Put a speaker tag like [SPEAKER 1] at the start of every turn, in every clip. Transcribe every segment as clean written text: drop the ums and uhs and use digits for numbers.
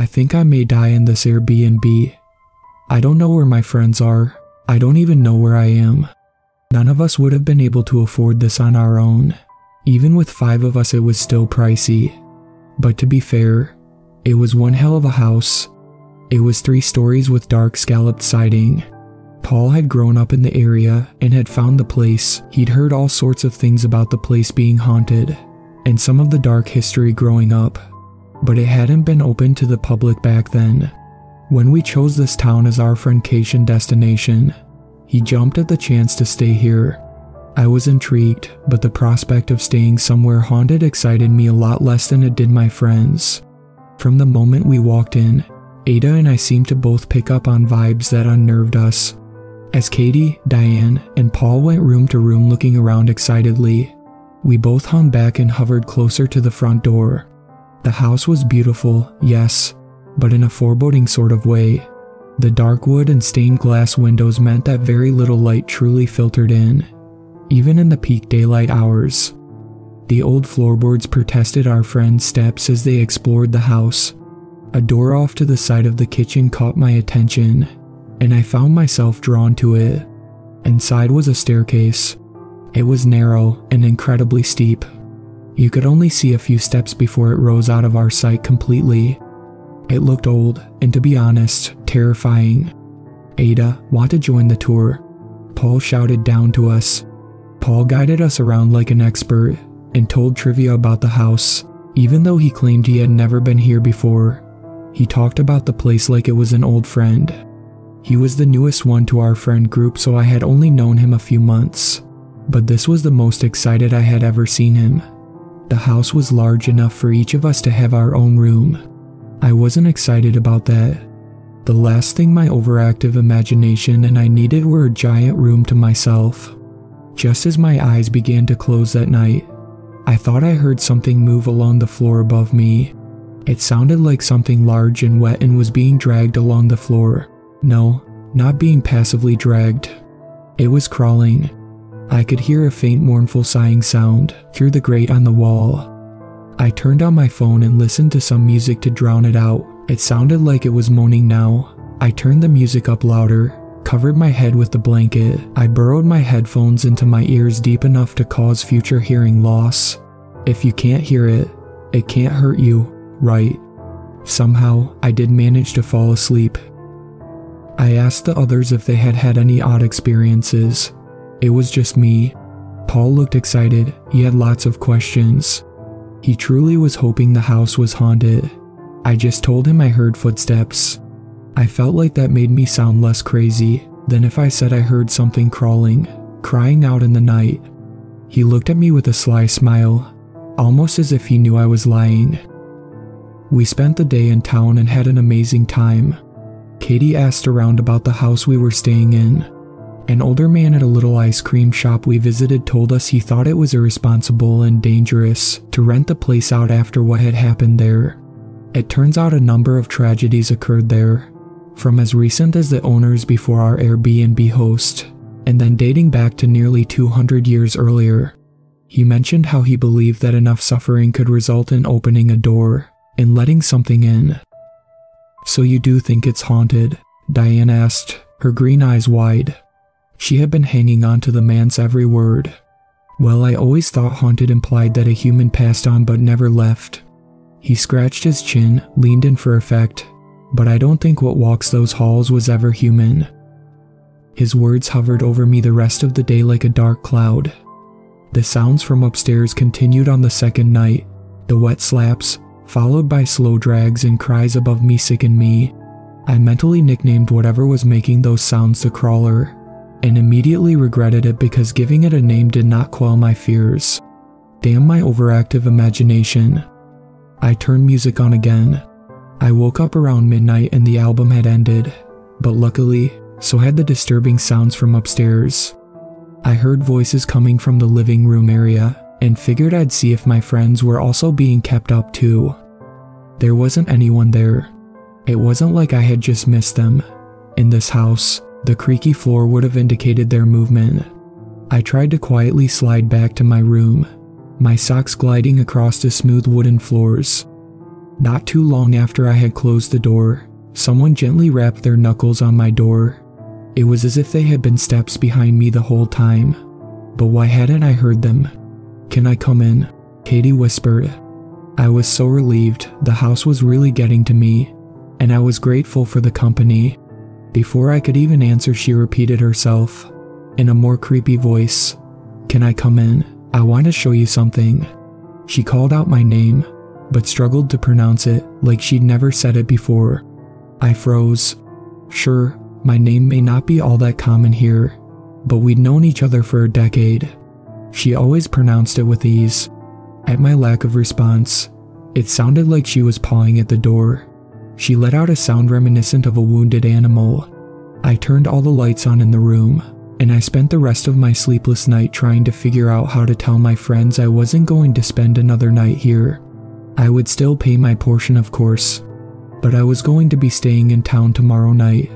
[SPEAKER 1] I think I may die in this Airbnb. I don't know where my friends are. I don't even know where I am. None of us would have been able to afford this on our own. Even with 5 of us, it was still pricey. But to be fair, it was one hell of a house. It was 3 stories with dark scalloped siding. Paul had grown up in the area and had found the place. He'd heard all sorts of things about the place being haunted, and some of the dark history growing up, but it hadn't been open to the public back then. When we chose this town as our friendcation destination, he jumped at the chance to stay here. I was intrigued, but the prospect of staying somewhere haunted excited me a lot less than it did my friends. From the moment we walked in, Ada and I seemed to both pick up on vibes that unnerved us. As Katie, Diane, and Paul went room to room looking around excitedly, we both hung back and hovered closer to the front door. The house was beautiful, yes, but in a foreboding sort of way. The dark wood and stained glass windows meant that very little light truly filtered in, even in the peak daylight hours. The old floorboards protested our friends' steps as they explored the house. A door off to the side of the kitchen caught my attention, and I found myself drawn to it. Inside was a staircase. It was narrow and incredibly steep. You could only see a few steps before it rose out of our sight completely. It looked old, and to be honest, terrifying. "Ada, want to join the tour?" Paul shouted down to us. Paul guided us around like an expert, and told trivia about the house, even though he claimed he had never been here before. He talked about the place like it was an old friend. He was the newest one to our friend group, so I had only known him a few months, but this was the most excited I had ever seen him. The house was large enough for each of us to have our own room. I wasn't excited about that. The last thing my overactive imagination and I needed were a giant room to myself. Just as my eyes began to close that night, I thought I heard something move along the floor above me. It sounded like something large and wet and was being dragged along the floor. No, not being passively dragged. It was crawling. I could hear a faint mournful sighing sound through the grate on the wall. I turned on my phone and listened to some music to drown it out. It sounded like it was moaning now. I turned the music up louder, covered my head with the blanket. I burrowed my headphones into my ears deep enough to cause future hearing loss. If you can't hear it, it can't hurt you, right? Somehow, I did manage to fall asleep. I asked the others if they had had any odd experiences. It was just me. Paul looked excited. He had lots of questions. He truly was hoping the house was haunted. I just told him I heard footsteps. I felt like that made me sound less crazy than if I said I heard something crawling, crying out in the night. He looked at me with a sly smile, almost as if he knew I was lying. We spent the day in town and had an amazing time. Katie asked around about the house we were staying in. An older man at a little ice cream shop we visited told us he thought it was irresponsible and dangerous to rent the place out after what had happened there. It turns out a number of tragedies occurred there, from as recent as the owners before our Airbnb host, and then dating back to nearly 200 years earlier. He mentioned how he believed that enough suffering could result in opening a door and letting something in. "So you do think it's haunted?" Diane asked, her green eyes wide. She had been hanging on to the man's every word. "Well, I always thought haunted implied that a human passed on but never left." He scratched his chin, leaned in for effect, "But I don't think what walks those halls was ever human." His words hovered over me the rest of the day like a dark cloud. The sounds from upstairs continued on the second night. The wet slaps, followed by slow drags and cries above me, sickened me. I mentally nicknamed whatever was making those sounds the crawler, and immediately regretted it because giving it a name did not quell my fears. Damn my overactive imagination. I turned music on again. I woke up around midnight and the album had ended, but luckily, so had the disturbing sounds from upstairs. I heard voices coming from the living room area and figured I'd see if my friends were also being kept up too. There wasn't anyone there. It wasn't like I had just missed them. In this house, the creaky floor would have indicated their movement. I tried to quietly slide back to my room, my socks gliding across the smooth wooden floors. Not too long after I had closed the door, someone gently rapped their knuckles on my door. It was as if they had been steps behind me the whole time. But why hadn't I heard them? "Can I come in?" Katie whispered. I was so relieved. The house was really getting to me, and I was grateful for the company. Before I could even answer, she repeated herself in a more creepy voice. "Can I come in? I want to show you something." She called out my name, but struggled to pronounce it like she'd never said it before. I froze. Sure, my name may not be all that common here, but we'd known each other for a decade. She always pronounced it with ease. At my lack of response, it sounded like she was pawing at the door. She let out a sound reminiscent of a wounded animal. I turned all the lights on in the room, and I spent the rest of my sleepless night trying to figure out how to tell my friends I wasn't going to spend another night here. I would still pay my portion, of course, but I was going to be staying in town tomorrow night.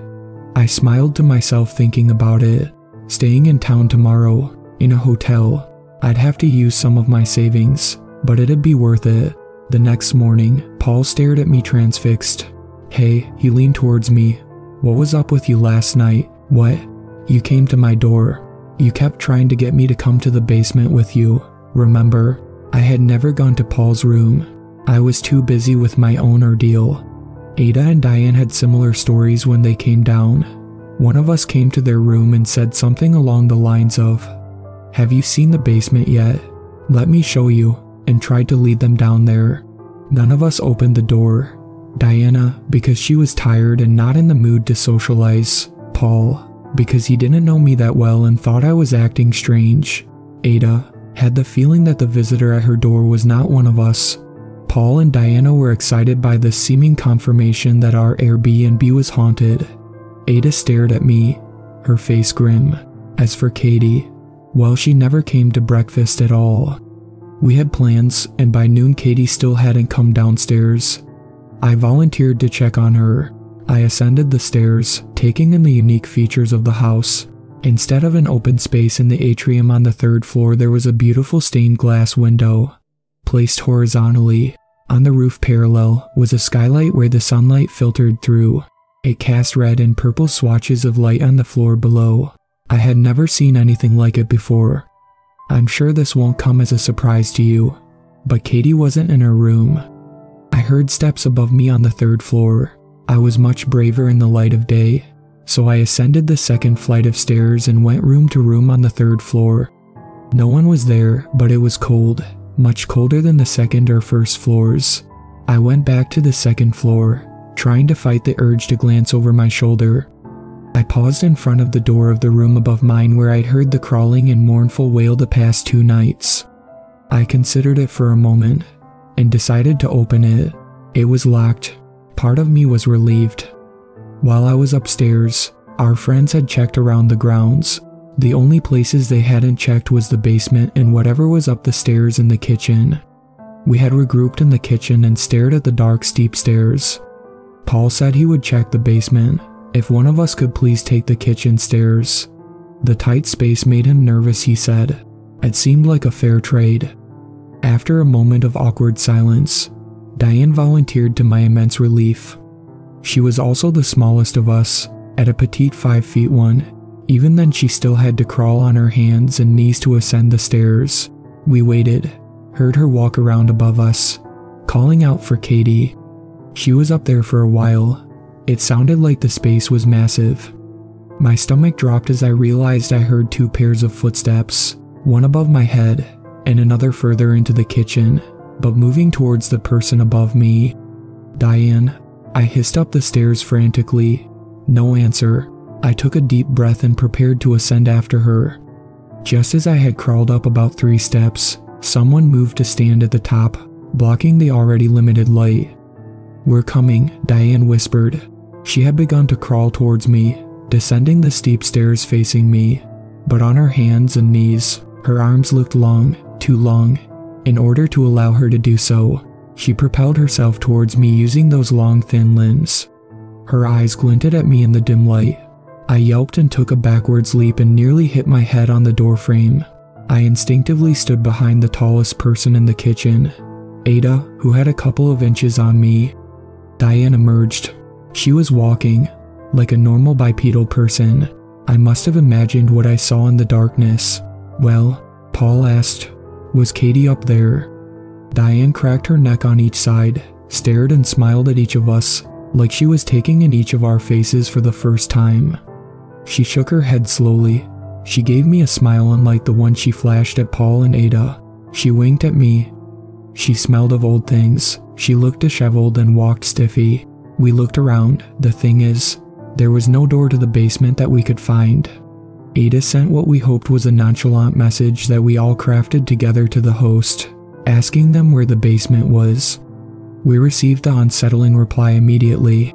[SPEAKER 1] I smiled to myself thinking about it. Staying in town tomorrow, in a hotel. I'd have to use some of my savings, but it'd be worth it. The next morning, Paul stared at me transfixed. "Hey," he leaned towards me. "What was up with you last night?" "What?" "You came to my door. You kept trying to get me to come to the basement with you, remember?" I had never gone to Paul's room. I was too busy with my own ordeal. Ada and Diane had similar stories when they came down. One of us came to their room and said something along the lines of, "Have you seen the basement yet? Let me show you," and tried to lead them down there. None of us opened the door. Diana, because she was tired and not in the mood to socialize. Paul, because he didn't know me that well and thought I was acting strange. Ada had the feeling that the visitor at her door was not one of us. Paul and Diana were excited by the seeming confirmation that our Airbnb was haunted. Ada stared at me, her face grim. As for Katie, well, she never came to breakfast at all. We had plans, and by noon Katie still hadn't come downstairs. I volunteered to check on her. I ascended the stairs, taking in the unique features of the house. Instead of an open space in the atrium on the third floor, there was a beautiful stained glass window. Placed horizontally, on the roof parallel, was a skylight where the sunlight filtered through. It cast red and purple swatches of light on the floor below. I had never seen anything like it before. I'm sure this won't come as a surprise to you, but Katie wasn't in her room. I heard steps above me on the third floor. I was much braver in the light of day, so I ascended the second flight of stairs and went room to room on the third floor. No one was there, but it was cold, much colder than the second or first floors. I went back to the second floor, trying to fight the urge to glance over my shoulder. I paused in front of the door of the room above mine where I'd heard the crawling and mournful wail the past 2 nights. I considered it for a moment, and decided to open it. It was locked. Part of me was relieved. While I was upstairs, our friends had checked around the grounds. The only places they hadn't checked was the basement and whatever was up the stairs in the kitchen. We had regrouped in the kitchen and stared at the dark, steep stairs. Paul said he would check the basement, if one of us could please take the kitchen stairs. The tight space made him nervous, he said. It seemed like a fair trade. After a moment of awkward silence, Diane volunteered to my immense relief. She was also the smallest of us, at a petite 5 feet 1. Even then she still had to crawl on her hands and knees to ascend the stairs. We waited, heard her walk around above us, calling out for Katie. She was up there for a while. It sounded like the space was massive. My stomach dropped as I realized I heard 2 pairs of footsteps, one above my head and another further into the kitchen, but moving towards the person above me. "Diane," I hissed up the stairs frantically. No answer. I took a deep breath and prepared to ascend after her. Just as I had crawled up about 3 steps, someone moved to stand at the top, blocking the already limited light. "We're coming," Diane whispered. She had begun to crawl towards me, descending the steep stairs facing me, but on her hands and knees, her arms looked long, too long. In order to allow her to do so, she propelled herself towards me using those long, thin limbs. Her eyes glinted at me in the dim light. I yelped and took a backwards leap and nearly hit my head on the doorframe. I instinctively stood behind the tallest person in the kitchen. Ada, who had a couple of inches on me. Diane emerged. She was walking like a normal bipedal person. I must have imagined what I saw in the darkness. Well, Paul asked, "Was Katie up there?" Diane cracked her neck on each side, stared and smiled at each of us, like she was taking in each of our faces for the first time. She shook her head slowly. She gave me a smile unlike the one she flashed at Paul and Ada. She winked at me. She smelled of old things. She looked disheveled and walked stiffy. We looked around. The thing is, there was no door to the basement that we could find. Ada sent what we hoped was a nonchalant message that we all crafted together to the host, asking them where the basement was. We received the unsettling reply immediately.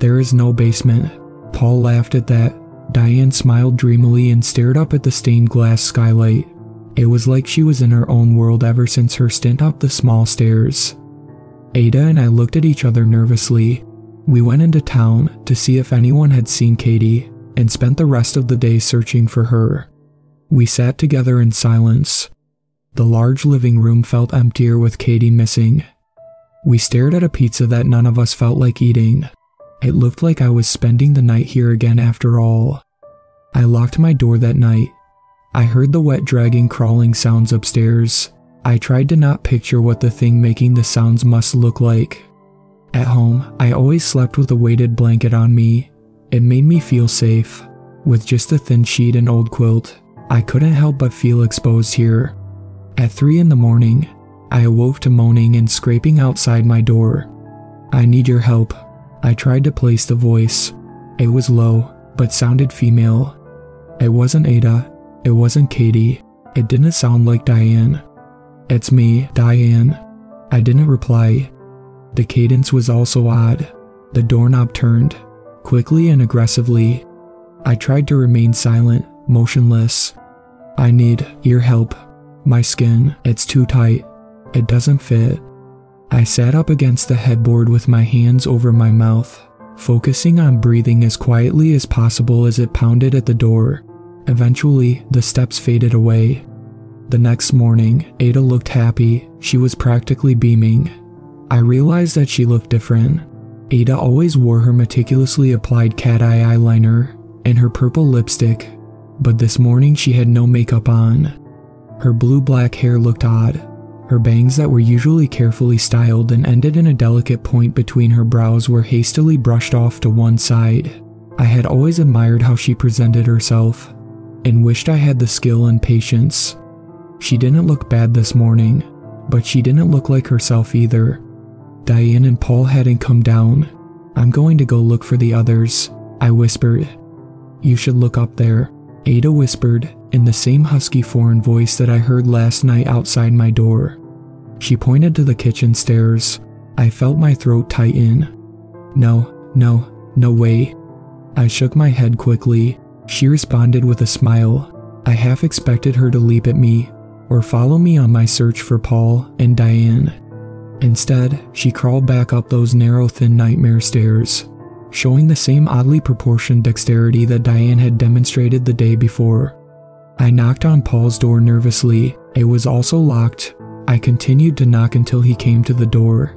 [SPEAKER 1] "There is no basement." Paul laughed at that. Diane smiled dreamily and stared up at the stained glass skylight. It was like she was in her own world ever since her stint up the small stairs. Ada and I looked at each other nervously. We went into town to see if anyone had seen Katie and spent the rest of the day searching for her. We sat together in silence. The large living room felt emptier with Katie missing. We stared at a pizza that none of us felt like eating. It looked like I was spending the night here again after all. I locked my door that night. I heard the wet dragging crawling sounds upstairs. I tried to not picture what the thing making the sounds must look like. At home, I always slept with a weighted blanket on me. It made me feel safe. With just a thin sheet and old quilt, I couldn't help but feel exposed here. At 3 in the morning, I awoke to moaning and scraping outside my door. "I need your help." I tried to place the voice. It was low, but sounded female. It wasn't Ada. It wasn't Katie. It didn't sound like Diane. "It's me, Diane." I didn't reply. The cadence was also odd. The doorknob turned, quickly and aggressively. I tried to remain silent, motionless. "I need your help. My skin, it's too tight. It doesn't fit." I sat up against the headboard with my hands over my mouth, focusing on breathing as quietly as possible as it pounded at the door. Eventually, the steps faded away. The next morning, Ada looked happy. She was practically beaming. I realized that she looked different. Ada always wore her meticulously applied cat eye eyeliner and her purple lipstick, but this morning she had no makeup on. Her blue-black hair looked odd. Her bangs that were usually carefully styled and ended in a delicate point between her brows were hastily brushed off to one side. I had always admired how she presented herself, and wished I had the skill and patience. She didn't look bad this morning, but she didn't look like herself either. Diane and Paul hadn't come down. "I'm going to go look for the others," I whispered. "You should look up there," Ada whispered, in the same husky foreign voice that I heard last night outside my door. She pointed to the kitchen stairs. I felt my throat tighten. No way." I shook my head quickly. She responded with a smile. I half expected her to leap at me, or follow me on my search for Paul and Diane. Instead, she crawled back up those narrow, thin nightmare stairs, showing the same oddly proportioned dexterity that Diane had demonstrated the day before. I knocked on Paul's door nervously. It was also locked. I continued to knock until he came to the door.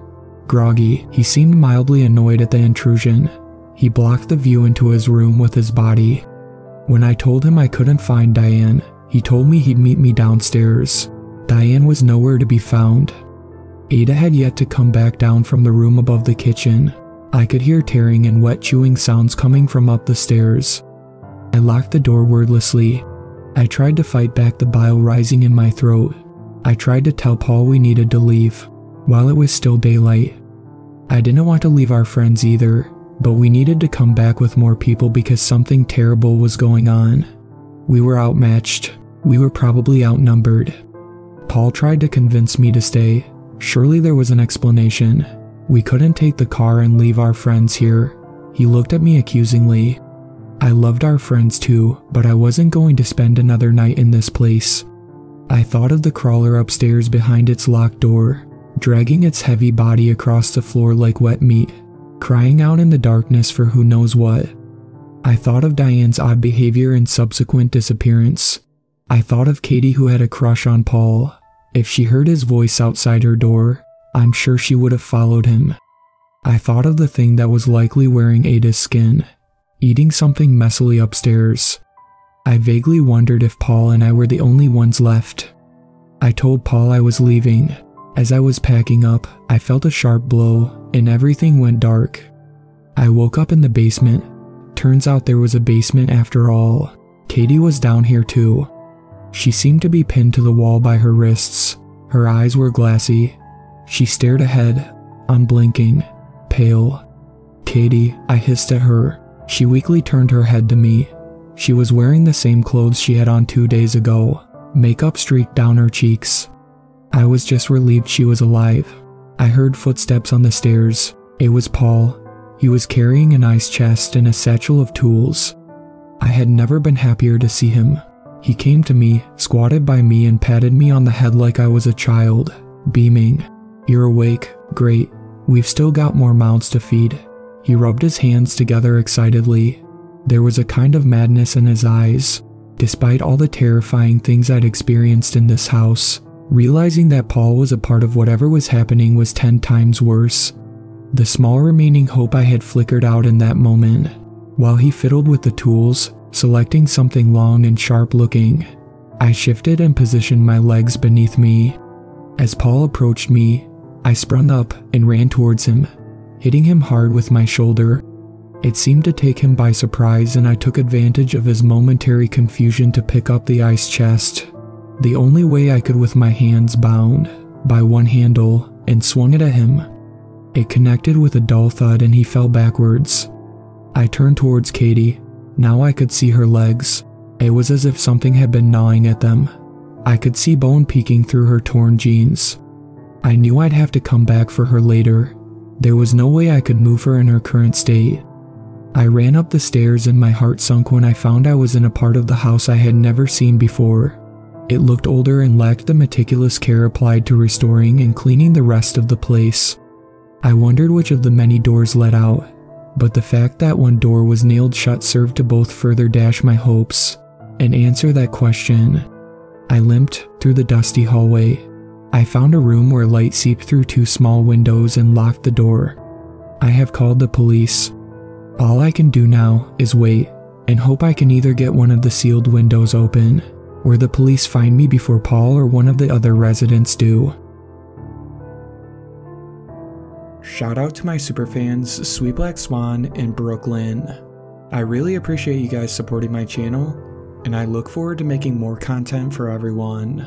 [SPEAKER 1] Groggy, he seemed mildly annoyed at the intrusion. He blocked the view into his room with his body. When I told him I couldn't find Diane, he told me he'd meet me downstairs. Diane was nowhere to be found. Ada had yet to come back down from the room above the kitchen. I could hear tearing and wet chewing sounds coming from up the stairs. I locked the door wordlessly. I tried to fight back the bile rising in my throat. I tried to tell Paul we needed to leave, while it was still daylight. I didn't want to leave our friends either, but we needed to come back with more people because something terrible was going on. We were outmatched. We were probably outnumbered. Paul tried to convince me to stay. Surely there was an explanation. We couldn't take the car and leave our friends here. He looked at me accusingly. I loved our friends too, but I wasn't going to spend another night in this place. I thought of the crawler upstairs behind its locked door, dragging its heavy body across the floor like wet meat, crying out in the darkness for who knows what. I thought of Diane's odd behavior and subsequent disappearance. I thought of Katie who had a crush on Paul. If she heard his voice outside her door, I'm sure she would have followed him. I thought of the thing that was likely wearing Ada's skin, eating something messily upstairs. I vaguely wondered if Paul and I were the only ones left. I told Paul I was leaving. As I was packing up, I felt a sharp blow, and everything went dark. I woke up in the basement. Turns out there was a basement after all. Katie was down here too. She seemed to be pinned to the wall by her wrists. Her eyes were glassy. She stared ahead, unblinking, pale. "Katie," I hissed at her. She weakly turned her head to me. She was wearing the same clothes she had on 2 days ago. Makeup streaked down her cheeks. I was just relieved she was alive. I heard footsteps on the stairs. It was Paul. He was carrying an ice chest and a satchel of tools. I had never been happier to see him. He came to me, squatted by me, and patted me on the head like I was a child, beaming. "You're awake. Great. We've still got more mouths to feed." He rubbed his hands together excitedly. There was a kind of madness in his eyes. Despite all the terrifying things I'd experienced in this house, realizing that Paul was a part of whatever was happening was 10 times worse. The small remaining hope I had flickered out in that moment. While he fiddled with the tools, selecting something long and sharp looking, I shifted and positioned my legs beneath me. As Paul approached me, I sprung up and ran towards him, hitting him hard with my shoulder. It seemed to take him by surprise, and I took advantage of his momentary confusion to pick up the ice chest. The only way I could, with my hands bound by one handle, and swung it at him. It connected with a dull thud and he fell backwards. I turned towards Katie. Now I could see her legs. It was as if something had been gnawing at them. I could see bone peeking through her torn jeans. I knew I'd have to come back for her later. There was no way I could move her in her current state. I ran up the stairs and my heart sunk when I found I was in a part of the house I had never seen before. It looked older and lacked the meticulous care applied to restoring and cleaning the rest of the place. I wondered which of the many doors led out, but the fact that one door was nailed shut served to both further dash my hopes and answer that question. I limped through the dusty hallway. I found a room where light seeped through 2 small windows and locked the door. I have called the police. All I can do now is wait and hope I can either get one of the sealed windows open, or the police find me before Paul or one of the other residents do. Shout out to my superfans Sweet Black Swan and Brooklyn. I really appreciate you guys supporting my channel, and I look forward to making more content for everyone.